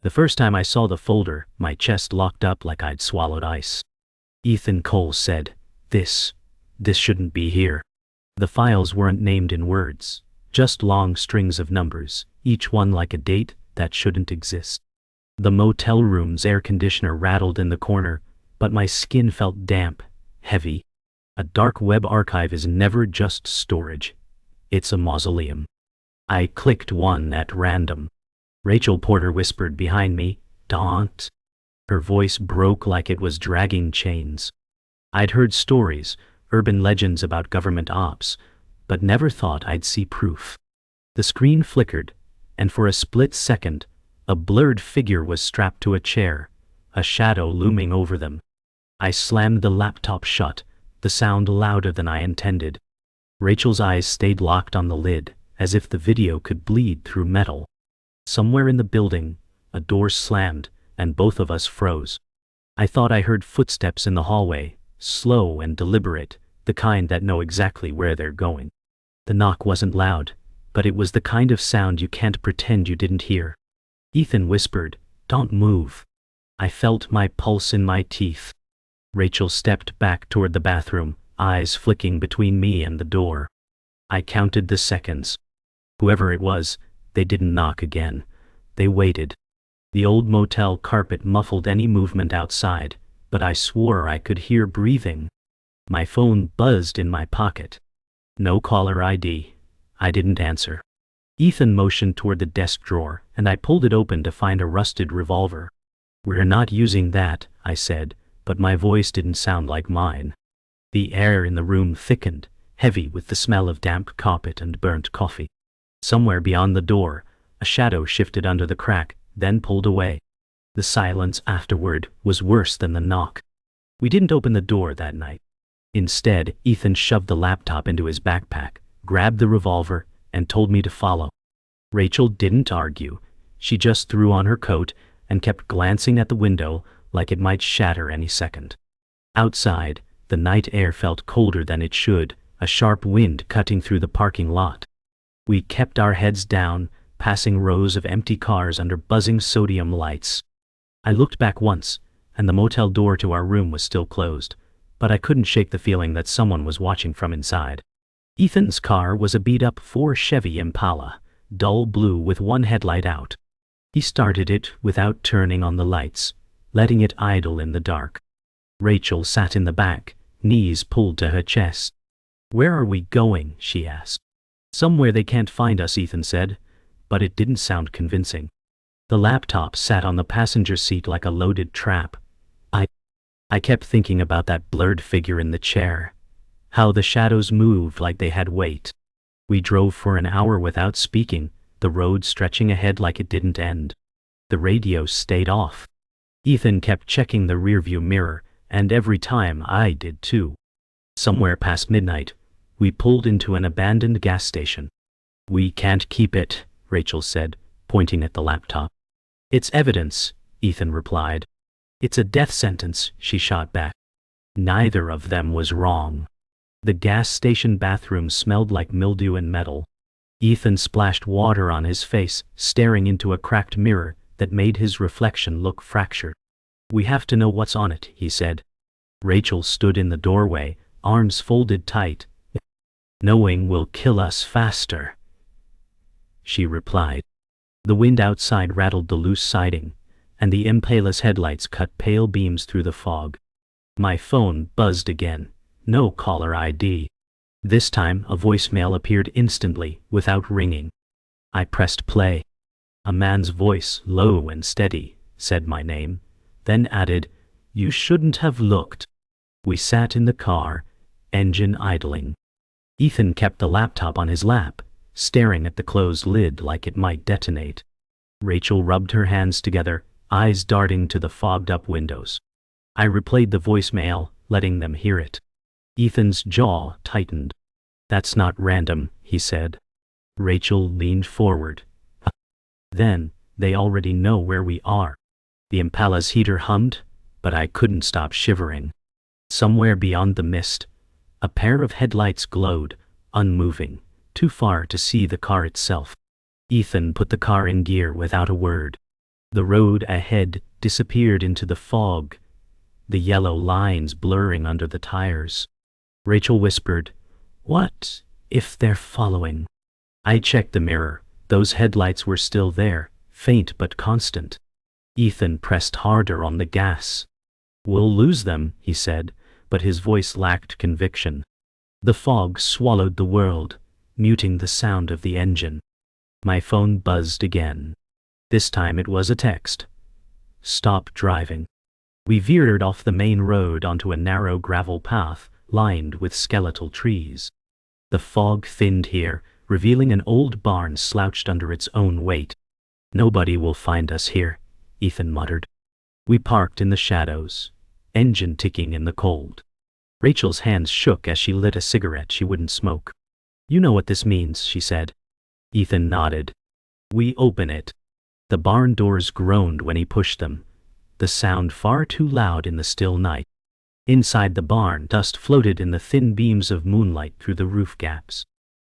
The first time I saw the folder, my chest locked up like I'd swallowed ice. Ethan Cole said, This shouldn't be here. The files weren't named in words, just long strings of numbers, each one like a date that shouldn't exist. The motel room's air conditioner rattled in the corner, but my skin felt damp, heavy. A dark web archive is never just storage. It's a mausoleum. I clicked one at random. Rachel Porter whispered behind me, "Don't." Her voice broke like it was dragging chains. I'd heard stories, urban legends about government ops, but never thought I'd see proof. The screen flickered, and for a split second, a blurred figure was strapped to a chair, a shadow looming over them. I slammed the laptop shut, the sound louder than I intended. Rachel's eyes stayed locked on the lid, as if the video could bleed through metal. Somewhere in the building, a door slammed, and both of us froze. I thought I heard footsteps in the hallway, slow and deliberate, the kind that know exactly where they're going. The knock wasn't loud, but it was the kind of sound you can't pretend you didn't hear. Ethan whispered, "Don't move." I felt my pulse in my teeth. Rachel stepped back toward the bathroom, eyes flicking between me and the door. I counted the seconds. Whoever it was, they didn't knock again. They waited. The old motel carpet muffled any movement outside, but I swore I could hear breathing. My phone buzzed in my pocket. No caller ID. I didn't answer. Ethan motioned toward the desk drawer, and I pulled it open to find a rusted revolver. "We're not using that," I said, but my voice didn't sound like mine. The air in the room thickened, heavy with the smell of damp carpet and burnt coffee. Somewhere beyond the door, a shadow shifted under the crack, then pulled away. The silence afterward was worse than the knock. We didn't open the door that night. Instead, Ethan shoved the laptop into his backpack, grabbed the revolver, and told me to follow. Rachel didn't argue. She just threw on her coat and kept glancing at the window like it might shatter any second. Outside, the night air felt colder than it should, a sharp wind cutting through the parking lot. We kept our heads down, passing rows of empty cars under buzzing sodium lights. I looked back once, and the motel door to our room was still closed, but I couldn't shake the feeling that someone was watching from inside. Ethan's car was a beat-up Ford Chevy Impala, dull blue with one headlight out. He started it without turning on the lights, letting it idle in the dark. Rachel sat in the back, knees pulled to her chest. "Where are we going?" she asked. "Somewhere they can't find us," Ethan said, but it didn't sound convincing. The laptop sat on the passenger seat like a loaded trap. I kept thinking about that blurred figure in the chair, how the shadows moved like they had weight. We drove for an hour without speaking, the road stretching ahead like it didn't end. The radio stayed off. Ethan kept checking the rearview mirror, and every time I did too. Somewhere past midnight, we pulled into an abandoned gas station. "We can't keep it," Rachel said, pointing at the laptop. "It's evidence," Ethan replied. "It's a death sentence," she shot back. Neither of them was wrong. The gas station bathroom smelled like mildew and metal. Ethan splashed water on his face, staring into a cracked mirror that made his reflection look fractured. "We have to know what's on it," he said. Rachel stood in the doorway, arms folded tight. "Knowing will kill us faster," she replied. The wind outside rattled the loose siding, and the Impala's headlights cut pale beams through the fog. My phone buzzed again. No caller ID. This time, a voicemail appeared instantly, without ringing. I pressed play. A man's voice, low and steady, said my name, then added, "You shouldn't have looked." We sat in the car, engine idling. Ethan kept the laptop on his lap, staring at the closed lid like it might detonate. Rachel rubbed her hands together, eyes darting to the fogged-up windows. I replayed the voicemail, letting them hear it. Ethan's jaw tightened. "That's not random," he said. Rachel leaned forward. "Then, they already know where we are." The Impala's heater hummed, but I couldn't stop shivering. Somewhere beyond the mist, a pair of headlights glowed, unmoving, too far to see the car itself. Ethan put the car in gear without a word. The road ahead disappeared into the fog, the yellow lines blurring under the tires. Rachel whispered, "What if they're following?" I checked the mirror. Those headlights were still there, faint but constant. Ethan pressed harder on the gas. "We'll lose them," he said, but his voice lacked conviction. The fog swallowed the world, muting the sound of the engine. My phone buzzed again. This time it was a text. "Stop driving." We veered off the main road onto a narrow gravel path lined with skeletal trees. The fog thinned here, revealing an old barn slouched under its own weight. "Nobody will find us here," Ethan muttered. We parked in the shadows, engine ticking in the cold. Rachel's hands shook as she lit a cigarette she wouldn't smoke. "You know what this means," she said. Ethan nodded. "We open it." The barn doors groaned when he pushed them, the sound far too loud in the still night. Inside the barn, dust floated in the thin beams of moonlight through the roof gaps.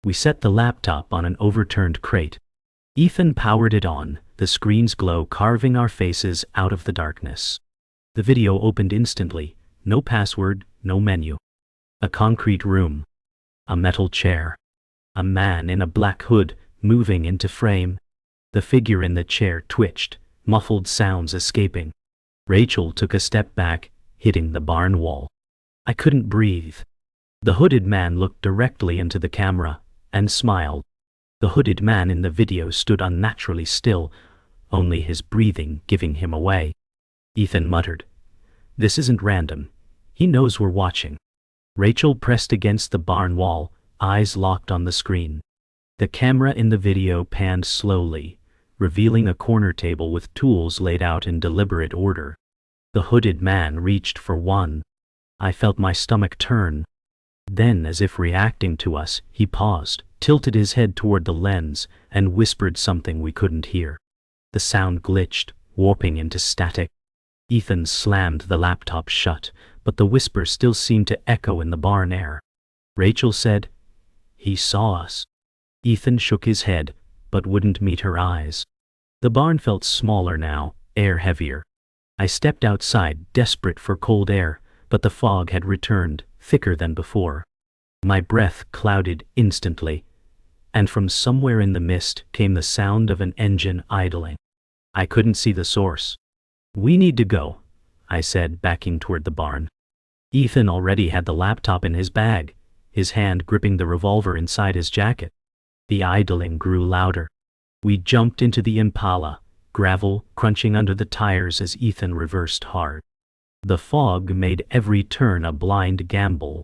We set the laptop on an overturned crate. Ethan powered it on, the screen's glow carving our faces out of the darkness. The video opened instantly, no password, no menu. A concrete room. A metal chair. A man in a black hood, moving into frame. The figure in the chair twitched, muffled sounds escaping. Rachel took a step back, hitting the barn wall. I couldn't breathe. The hooded man looked directly into the camera, and smiled. The hooded man in the video stood unnaturally still, only his breathing giving him away. Ethan muttered, "This isn't random. He knows we're watching." Rachel pressed against the barn wall, eyes locked on the screen. The camera in the video panned slowly, revealing a corner table with tools laid out in deliberate order. The hooded man reached for one. I felt my stomach turn. Then, as if reacting to us, he paused, tilted his head toward the lens, and whispered something we couldn't hear. The sound glitched, warping into static. Ethan slammed the laptop shut, but the whisper still seemed to echo in the barn air. Rachel said, "He saw us." Ethan shook his head, but wouldn't meet her eyes. The barn felt smaller now, air heavier. I stepped outside, desperate for cold air, but the fog had returned, thicker than before. My breath clouded instantly, and from somewhere in the mist came the sound of an engine idling. I couldn't see the source. "We need to go," I said, backing toward the barn. Ethan already had the laptop in his bag, his hand gripping the revolver inside his jacket. The idling grew louder. We jumped into the Impala, gravel crunching under the tires as Ethan reversed hard. The fog made every turn a blind gamble.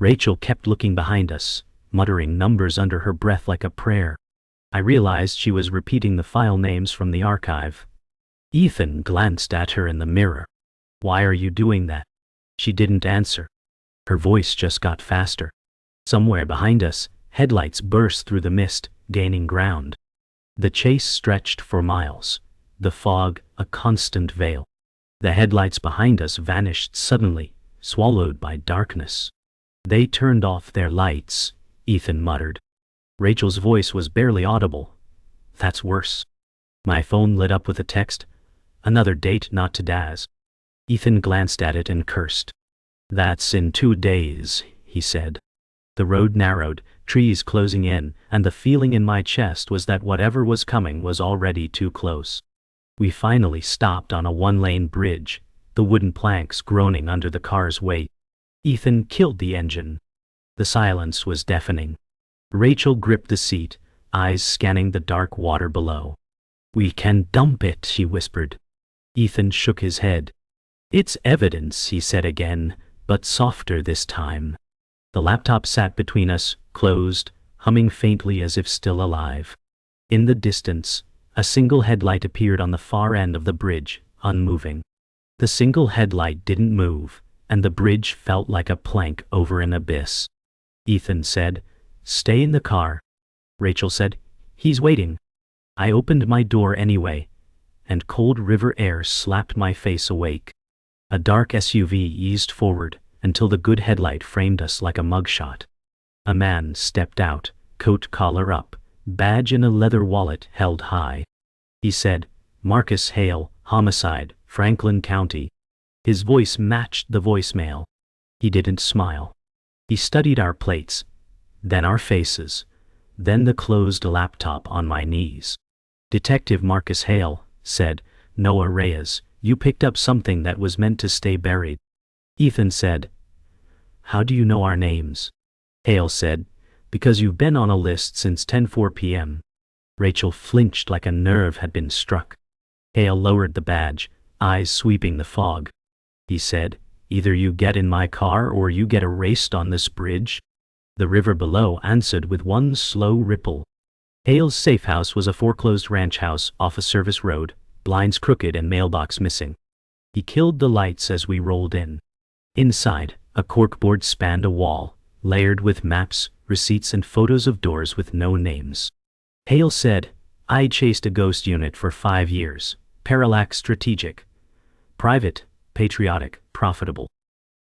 Rachel kept looking behind us, muttering numbers under her breath like a prayer. I realized she was repeating the file names from the archive. Ethan glanced at her in the mirror. "Why are you doing that?" She didn't answer. Her voice just got faster. Somewhere behind us, headlights burst through the mist, gaining ground. The chase stretched for miles, the fog a constant veil. The headlights behind us vanished suddenly, swallowed by darkness. "They turned off their lights," Ethan muttered. Rachel's voice was barely audible. "That's worse." My phone lit up with a text, "Another date not to Daz." Ethan glanced at it and cursed. "That's in 2 days," he said. The road narrowed, trees closing in, and the feeling in my chest was that whatever was coming was already too close. We finally stopped on a one-lane bridge, the wooden planks groaning under the car's weight. Ethan killed the engine. The silence was deafening. Rachel gripped the seat, eyes scanning the dark water below. "We can dump it," she whispered. Ethan shook his head. "It's evidence," he said again, but softer this time. The laptop sat between us, closed, humming faintly as if still alive. In the distance, a single headlight appeared on the far end of the bridge, unmoving. The single headlight didn't move, and the bridge felt like a plank over an abyss. Ethan said, "Stay in the car." Rachel said, "He's waiting." I opened my door anyway, and cold river air slapped my face awake. A dark SUV eased forward until the good headlight framed us like a mugshot. A man stepped out, coat collar up, badge in a leather wallet held high. He said, Marcus Hale, homicide, Franklin County. His voice matched the voicemail. He didn't smile. He studied our plates, then our faces, then the closed laptop on my knees. Detective Marcus Hale said, "Noah Reyes, you picked up something that was meant to stay buried." Ethan said, "How do you know our names?" Hale said, "Because you've been on a list since 10:04 p.m. Rachel flinched like a nerve had been struck. Hale lowered the badge, eyes sweeping the fog. He said, "Either you get in my car or you get erased on this bridge." The river below answered with one slow ripple. Hale's safe house was a foreclosed ranch house off a service road, blinds crooked and mailbox missing. He killed the lights as we rolled in. Inside, a corkboard spanned a wall, layered with maps, receipts and photos of doors with no names. Hale said, "I chased a ghost unit for 5 years. Parallax strategic. Private, patriotic, profitable."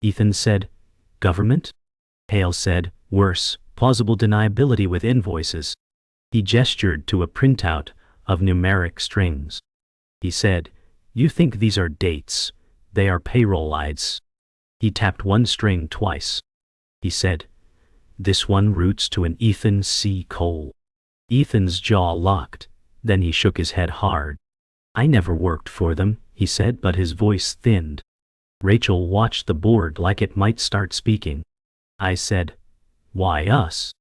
Ethan said, "Government?" Hale said, "Worse, plausible deniability with invoices." He gestured to a printout of numeric strings. He said, "You think these are dates. They are payroll IDs." He tapped one string twice. He said, "This one routes to an Ethan C. Cole." Ethan's jaw locked, then he shook his head hard. "I never worked for them," he said, but his voice thinned. Rachel watched the board like it might start speaking. I said, "Why us?"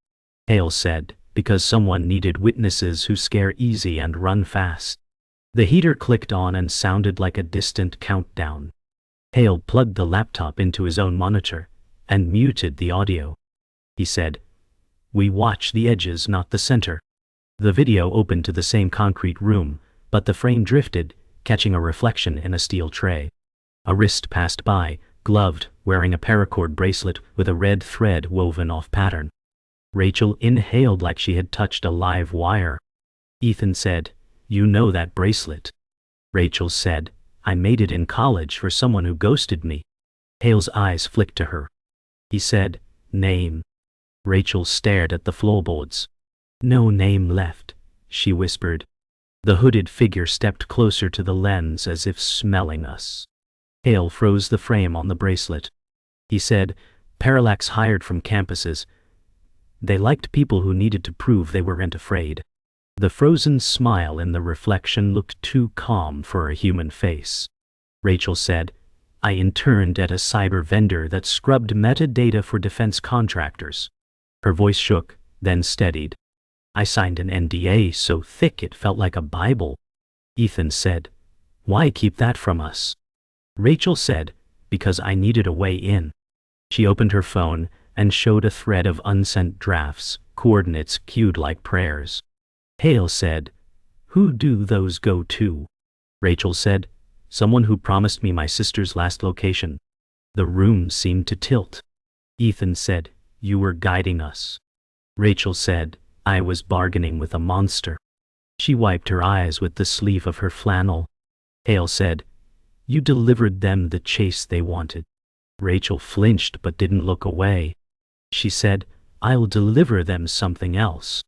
Hale said, "Because someone needed witnesses who scare easy and run fast." The heater clicked on and sounded like a distant countdown. Hale plugged the laptop into his own monitor and muted the audio. He said, "We watch the edges, not the center." The video opened to the same concrete room, but the frame drifted, catching a reflection in a steel tray. A wrist passed by, gloved, wearing a paracord bracelet with a red thread woven off pattern. Rachel inhaled like she had touched a live wire. Ethan said, "You know that bracelet." Rachel said, "I made it in college for someone who ghosted me." Hale's eyes flicked to her. He said, "Name." Rachel stared at the floorboards. "No name left," she whispered. The hooded figure stepped closer to the lens as if smelling us. Hale froze the frame on the bracelet. He said, "Parallax hired from campuses. They liked people who needed to prove they weren't afraid." The frozen smile in the reflection looked too calm for a human face. Rachel said, "I interned at a cyber vendor that scrubbed metadata for defense contractors." Her voice shook, then steadied. "I signed an NDA so thick it felt like a Bible." Ethan said, "Why keep that from us?" Rachel said, "Because I needed a way in." She opened her phone and showed a thread of unsent drafts, coordinates cued like prayers. Hale said, "Who do those go to?" Rachel said, "Someone who promised me my sister's last location." The room seemed to tilt. Ethan said, "You were guiding us." Rachel said, "I was bargaining with a monster." She wiped her eyes with the sleeve of her flannel. Hale said, "You delivered them the chase they wanted." Rachel flinched but didn't look away. She said, "I'll deliver them something else."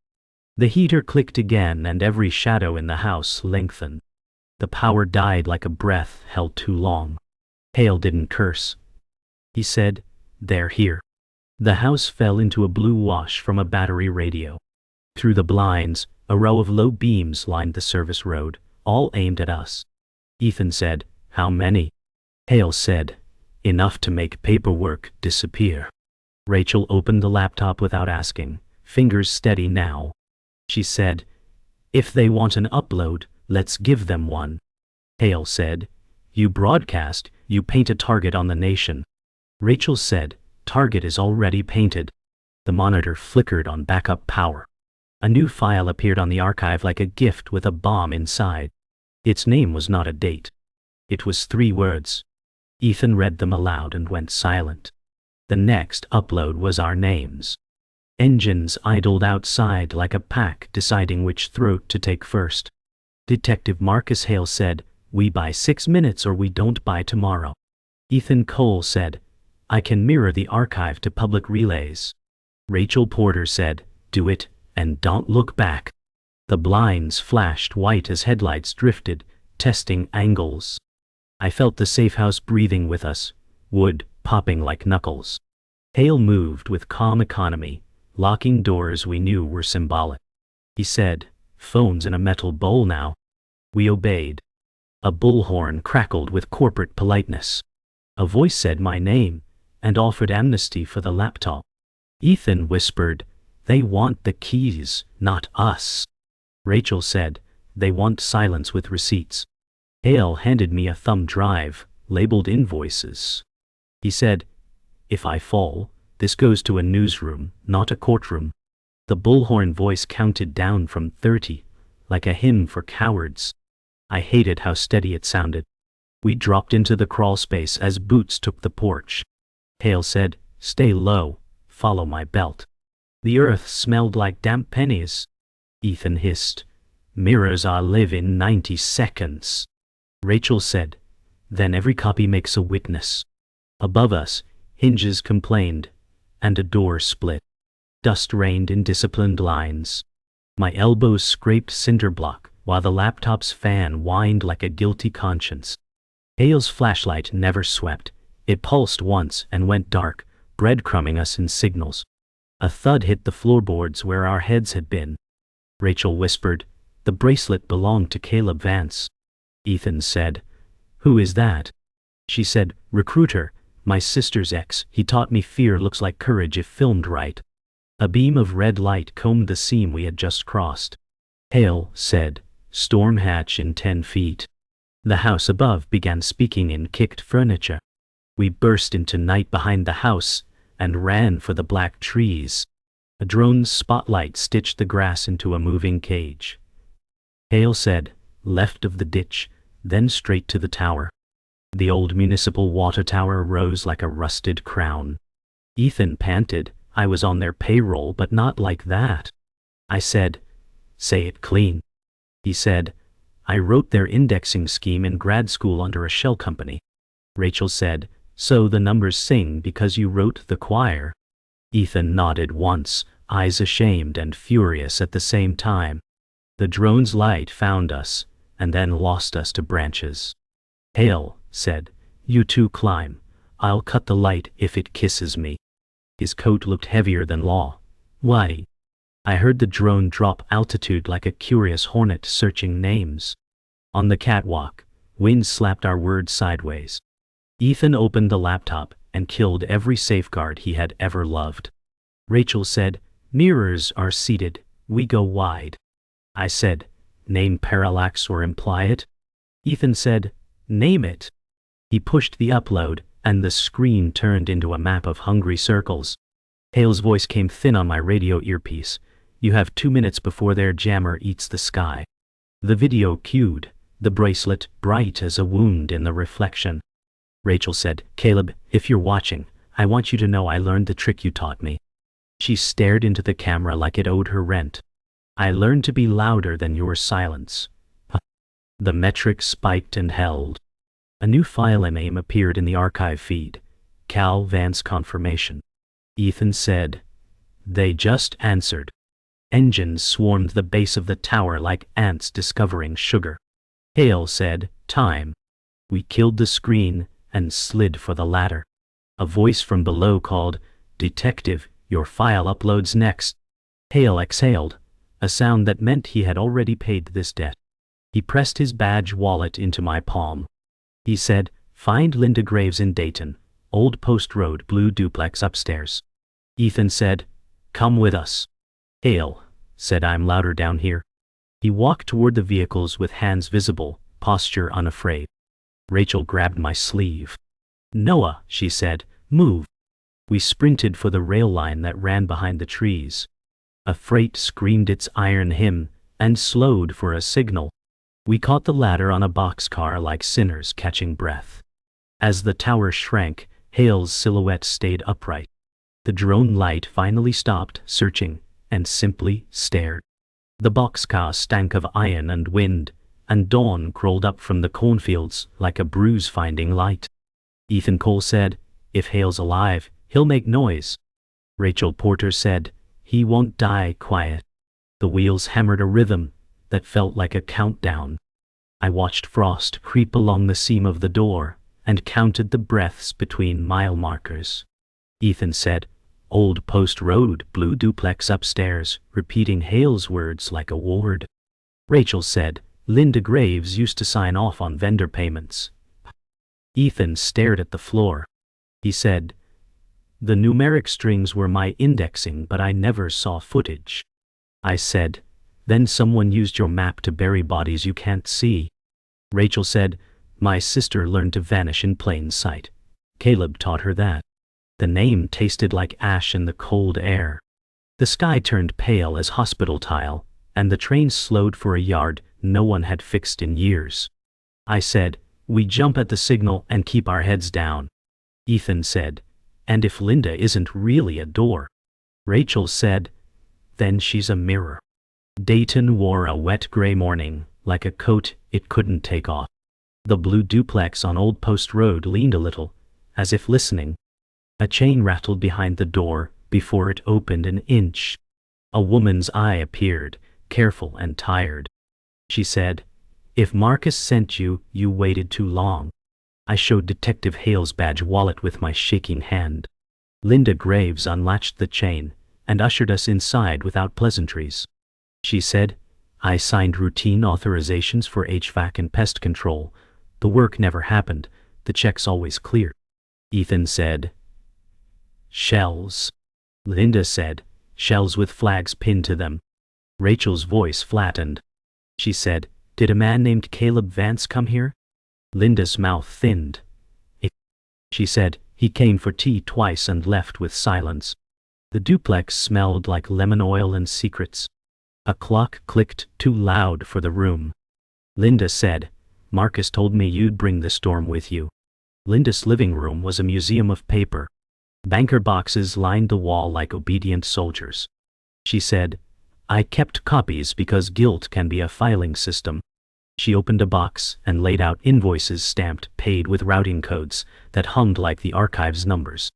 The heater clicked again and every shadow in the house lengthened. The power died like a breath held too long. Hale didn't curse. He said, "They're here." The house fell into a blue wash from a battery radio. Through the blinds, a row of low beams lined the service road, all aimed at us. Ethan said, "How many?" Hale said, "Enough to make paperwork disappear." Rachel opened the laptop without asking, fingers steady now. She said, "If they want an upload, let's give them one." Hale said, "You broadcast, you paint a target on the nation." Rachel said, "Target is already painted." The monitor flickered on backup power. A new file appeared on the archive like a gift with a bomb inside. Its name was not a date. It was 3 words. Ethan read them aloud and went silent. The next upload was our names. Engines idled outside like a pack deciding which throat to take first. Detective Marcus Hale said, "We buy 6 minutes or we don't buy tomorrow." Ethan Cole said, "I can mirror the archive to public relays." Rachel Porter said, "Do it, and don't look back." The blinds flashed white as headlights drifted, testing angles. I felt the safe house breathing with us, wood popping like knuckles. Hale moved with calm economy, locking doors we knew were symbolic. He said, "Phone's in a metal bowl now." We obeyed. A bullhorn crackled with corporate politeness. A voice said my name and offered amnesty for the laptop. Ethan whispered, "They want the keys, not us." Rachel said, "They want silence with receipts." Hale handed me a thumb drive, labeled invoices. He said, "If I fall, this goes to a newsroom, not a courtroom." The bullhorn voice counted down from 30, like a hymn for cowards. I hated how steady it sounded. We dropped into the crawl space as Boots took the porch. Hale said, "Stay low, follow my belt." The earth smelled like damp pennies. Ethan hissed, "Mirrors are live in 90 seconds. Rachel said, "Then every copy makes a witness." Above us, hinges complained, and a door split. Dust rained in disciplined lines. My elbows scraped cinder block, while the laptop's fan whined like a guilty conscience. Hale's flashlight never swept. It pulsed once and went dark, breadcrumbing us in signals. A thud hit the floorboards where our heads had been. Rachel whispered, "The bracelet belonged to Caleb Vance." Ethan said, "Who is that?" She said, "Recruiter, my sister's ex. He taught me fear looks like courage if filmed right." A beam of red light combed the seam we had just crossed. Hale said, "Storm hatch in 10 feet. The house above began speaking in kicked furniture. We burst into night behind the house and ran for the black trees. A drone's spotlight stitched the grass into a moving cage. Hale said, "Left of the ditch, then straight to the tower." The old municipal water tower rose like a rusted crown. Ethan panted, "I was on their payroll, but not like that." I said, "Say it clean." He said, "I wrote their indexing scheme in grad school under a shell company." Rachel said, "So the numbers sing because you wrote the choir?" Ethan nodded once, eyes ashamed and furious at the same time. The drone's light found us, and then lost us to branches. Hale said, "You two climb. I'll cut the light if it kisses me." His coat looked heavier than law. "Why?" I heard the drone drop altitude like a curious hornet searching names. On the catwalk, wind slapped our words sideways. Ethan opened the laptop and killed every safeguard he had ever loved. Rachel said, "Mirrors are seated, we go wide." I said, "Name parallax or imply it?" Ethan said, "Name it." He pushed the upload, and the screen turned into a map of hungry circles. Hale's voice came thin on my radio earpiece. "You have 2 minutes before their jammer eats the sky." The video cued, the bracelet bright as a wound in the reflection. Rachel said, "Caleb, if you're watching, I want you to know I learned the trick you taught me." She stared into the camera like it owed her rent. "I learned to be louder than your silence." The metric spiked and held. A new file name appeared in the archive feed. Cal Vance confirmation. Ethan said, "They just answered." Engines swarmed the base of the tower like ants discovering sugar. Hale said, "Time." We killed the screen and slid for the ladder. A voice from below called, "Detective, your file uploads next." Hale exhaled, a sound that meant he had already paid this debt. He pressed his badge wallet into my palm. He said, "Find Linda Graves in Dayton, Old Post Road, blue duplex upstairs." Ethan said, "Come with us." Hale said, "I'm louder down here." He walked toward the vehicles with hands visible, posture unafraid. Rachel grabbed my sleeve. "Noah," she said, "move." We sprinted for the rail line that ran behind the trees. A freight screamed its iron hymn and slowed for a signal. We caught the ladder on a boxcar like sinners catching breath. As the tower shrank, Hale's silhouette stayed upright. The drone light finally stopped searching and simply stared. The boxcar stank of iron and wind, and dawn crawled up from the cornfields like a bruise finding light. Ethan Cole said, "If Hale's alive, he'll make noise." Rachel Porter said, "He won't die quiet." The wheels hammered a rhythm that felt like a countdown. I watched frost creep along the seam of the door and counted the breaths between mile markers. Ethan said, "Old Post Road, blue duplex upstairs," repeating Hale's words like a ward. Rachel said, "Linda Graves used to sign off on vendor payments." Ethan stared at the floor. He said, "The numeric strings were my indexing, but I never saw footage." I said, "Then someone used your map to bury bodies you can't see." Rachel said, "My sister learned to vanish in plain sight. Caleb taught her that." The name tasted like ash in the cold air. The sky turned pale as hospital tile, and the train slowed for a yard no one had fixed in years. I said, "We jump at the signal and keep our heads down." Ethan said, "And if Linda isn't really a door?" Rachel said, "Then she's a mirror." Dayton wore a wet gray morning, like a coat it couldn't take off. The blue duplex on Old Post Road leaned a little, as if listening. A chain rattled behind the door before it opened an inch. A woman's eye appeared, careful and tired. She said, "If Marcus sent you, you waited too long." I showed Detective Hale's badge wallet with my shaking hand. Linda Graves unlatched the chain and ushered us inside without pleasantries. She said, "I signed routine authorizations for HVAC and pest control. The work never happened. The checks always cleared." Ethan said, "Shells." Linda said, "Shells with flags pinned to them." Rachel's voice flattened. She said, "Did a man named Caleb Vance come here?" Linda's mouth thinned. She said, "He came for tea twice and left with silence." The duplex smelled like lemon oil and secrets. A clock clicked too loud for the room. Linda said, "Marcus told me you'd bring the storm with you." Linda's living room was a museum of paper. Banker boxes lined the wall like obedient soldiers. She said, "I kept copies because guilt can be a filing system." She opened a box and laid out invoices stamped "paid" with routing codes that hummed like the archive's numbers.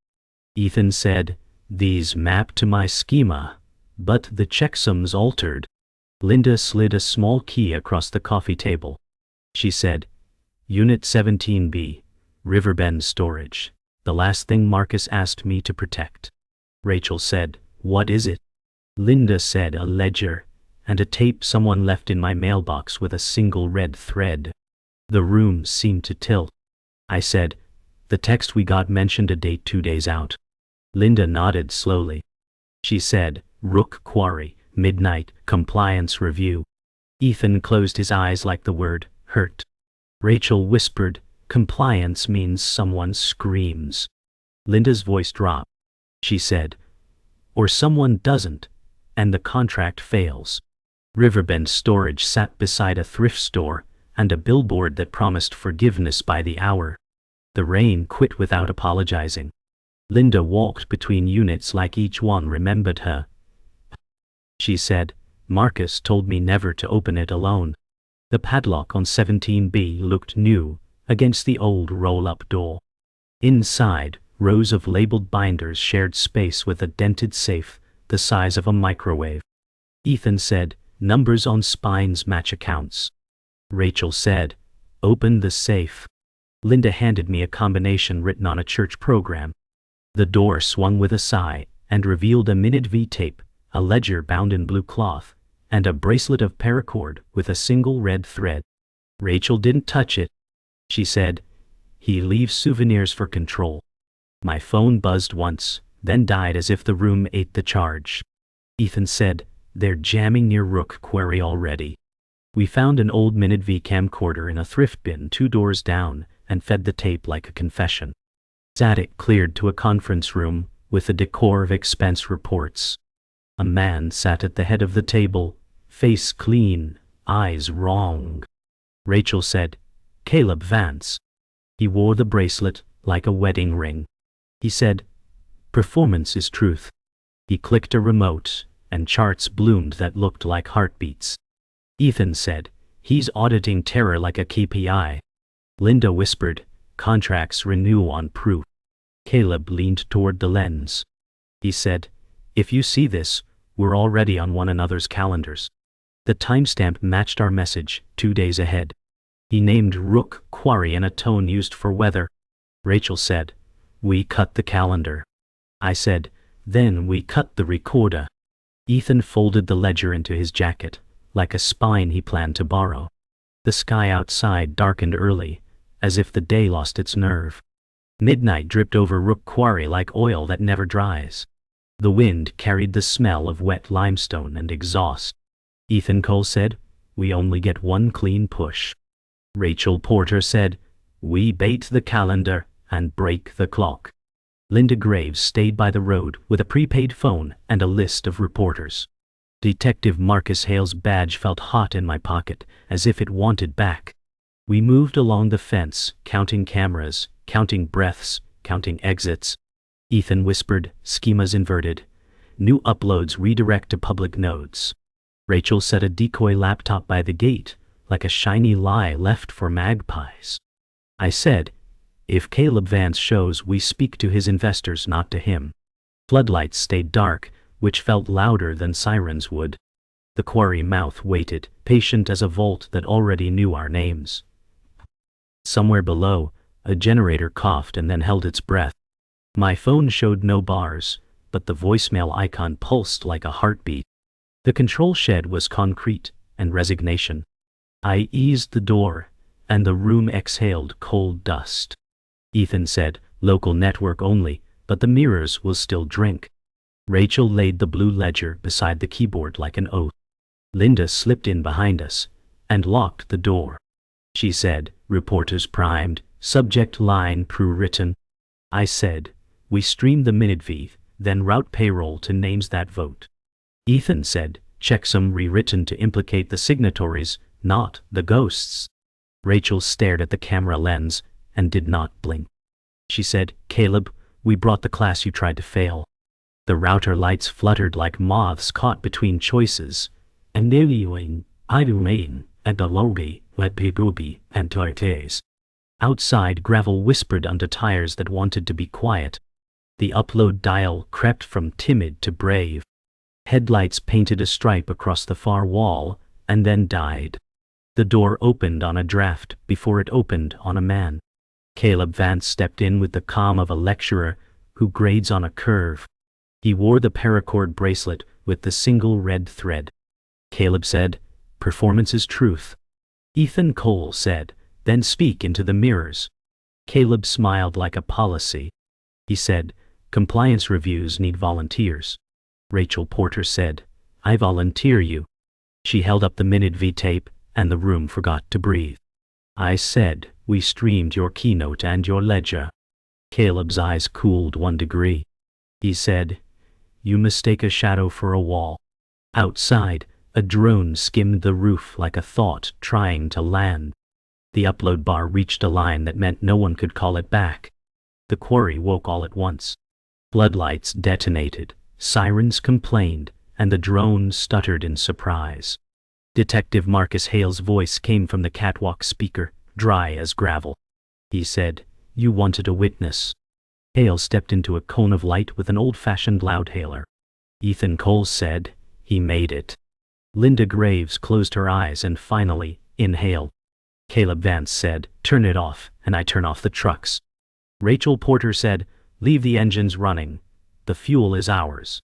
Ethan said, "These map to my schema, but the checksums altered." Linda slid a small key across the coffee table. She said, "Unit 17B, Riverbend Storage. The last thing Marcus asked me to protect." Rachel said, "What is it?" Linda said, "A ledger, and a tape someone left in my mailbox with a single red thread." The room seemed to tilt. I said, "The text we got mentioned a date 2 days out." Linda nodded slowly. She said, "Rook Quarry, midnight, compliance review." Ethan closed his eyes like the word hurt. Rachel whispered, "Compliance means someone screams." Linda's voice dropped. She said, "Or someone doesn't, and the contract fails." Riverbend Storage sat beside a thrift store and a billboard that promised forgiveness by the hour. The rain quit without apologizing. Linda walked between units like each one remembered her. She said, "Marcus told me never to open it alone." The padlock on 17B looked new against the old roll-up door. Inside, rows of labeled binders shared space with a dented safe the size of a microwave. Ethan said, "Numbers on spines match accounts." Rachel said, "Open the safe." Linda handed me a combination written on a church program. The door swung with a sigh and revealed a minute V-tape, a ledger bound in blue cloth, and a bracelet of paracord with a single red thread. Rachel didn't touch it. She said, "He leaves souvenirs for control." My phone buzzed once, then died as if the room ate the charge. Ethan said, "They're jamming near Rook Quarry already." We found an old Minute V camcorder in a thrift bin 2 doors down and fed the tape like a confession. Attic cleared to a conference room with a decor of expense reports. A man sat at the head of the table, face clean, eyes wrong. Rachel said, "Caleb Vance." He wore the bracelet like a wedding ring. He said, "Performance is truth." He clicked a remote, and charts bloomed that looked like heartbeats. Ethan said, "He's auditing terror like a KPI." Linda whispered, "Contracts renew on proof." Caleb leaned toward the lens. He said, "If you see this, we're already on one another's calendars." The timestamp matched our message, 2 days ahead. He named Rook Quarry in a tone used for weather. Rachel said, "We cut the calendar." I said, "Then we cut the recorder." Ethan folded the ledger into his jacket, like a spine he planned to borrow. The sky outside darkened early, as if the day lost its nerve. Midnight dripped over Rook Quarry like oil that never dries. The wind carried the smell of wet limestone and exhaust. Ethan Cole said, "We only get one clean push." Rachel Porter said, "We bait the calendar and break the clock." Linda Graves stayed by the road with a prepaid phone and a list of reporters. Detective Marcus Hale's badge felt hot in my pocket, as if it wanted back. We moved along the fence, counting cameras, counting breaths, counting exits. Ethan whispered, "Schemas inverted. New uploads redirect to public nodes." Rachel set a decoy laptop by the gate, like a shiny lie left for magpies. I said, "If Caleb Vance shows, we speak to his investors, not to him." Floodlights stayed dark, which felt louder than sirens would. The quarry mouth waited, patient as a vault that already knew our names. Somewhere below, a generator coughed and then held its breath. My phone showed no bars, but the voicemail icon pulsed like a heartbeat. The control shed was concrete and resignation. I eased the door, and the room exhaled cold dust. Ethan said, "Local network only, but the mirrors will still drink." Rachel laid the blue ledger beside the keyboard like an oath. Linda slipped in behind us and locked the door. She said, "Reporters primed, subject line pre-written." I said, "We stream the minute V, then route payroll to names that vote." Ethan said, "Checksum rewritten to implicate the signatories, not the ghosts." Rachel stared at the camera lens and did not blink. She said, "Caleb, we brought the class you tried to fail." The router lights fluttered like moths caught between choices. And Neviewing, I remain, and the lobby, let people be, and tortes. Outside, gravel whispered under tires that wanted to be quiet. The upload dial crept from timid to brave. Headlights painted a stripe across the far wall, and then died. The door opened on a draft before it opened on a man. Caleb Vance stepped in with the calm of a lecturer who grades on a curve. He wore the paracord bracelet with the single red thread. Caleb said, "Performance is truth." Ethan Cole said, "Then speak into the mirrors." Caleb smiled like a policy. He said, "Compliance reviews need volunteers." Rachel Porter said, "I volunteer you." She held up the minute V tape, and the room forgot to breathe. I said, "We streamed your keynote and your ledger." Caleb's eyes cooled 1 degree. He said, "You mistake a shadow for a wall." Outside, a drone skimmed the roof like a thought trying to land. The upload bar reached a line that meant no one could call it back. The quarry woke all at once. Floodlights detonated, sirens complained, and the drone stuttered in surprise. Detective Marcus Hale's voice came from the catwalk speaker, dry as gravel. He said, "You wanted a witness." Hale stepped into a cone of light with an old-fashioned loudhailer. Ethan Cole said, "He made it." Linda Graves closed her eyes and finally inhaled. Caleb Vance said, "Turn it off," and I turn off the trucks. Rachel Porter said, "Leave the engines running. The fuel is ours."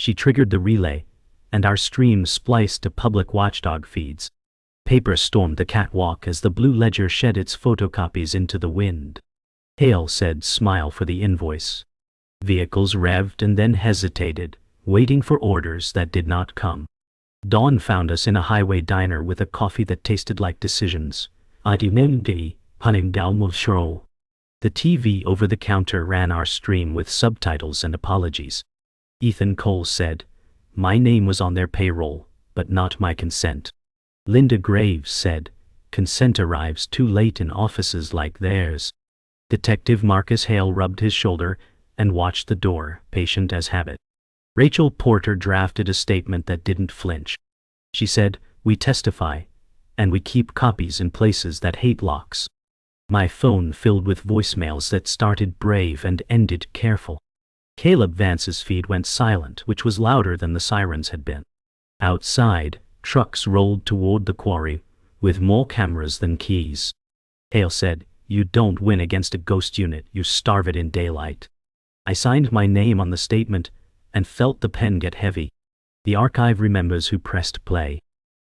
She triggered the relay, and our stream spliced to public watchdog feeds. Paper stormed the catwalk as the blue ledger shed its photocopies into the wind. Hale said, "Smile for the invoice." Vehicles revved and then hesitated, waiting for orders that did not come. Dawn found us in a highway diner with a coffee that tasted like decisions. The TV over the counter ran our stream with subtitles and apologies. Ethan Cole said, "My name was on their payroll, but not my consent." Linda Graves said, "Consent arrives too late in offices like theirs." Detective Marcus Hale rubbed his shoulder and watched the door, patient as habit. Rachel Porter drafted a statement that didn't flinch. She said, "We testify, and we keep copies in places that hate locks." My phone filled with voicemails that started brave and ended careful. Caleb Vance's feed went silent, which was louder than the sirens had been. Outside, trucks rolled toward the quarry, with more cameras than keys. Hale said, "You don't win against a ghost unit, you starve it in daylight." I signed my name on the statement and felt the pen get heavy. The archive remembers who pressed play.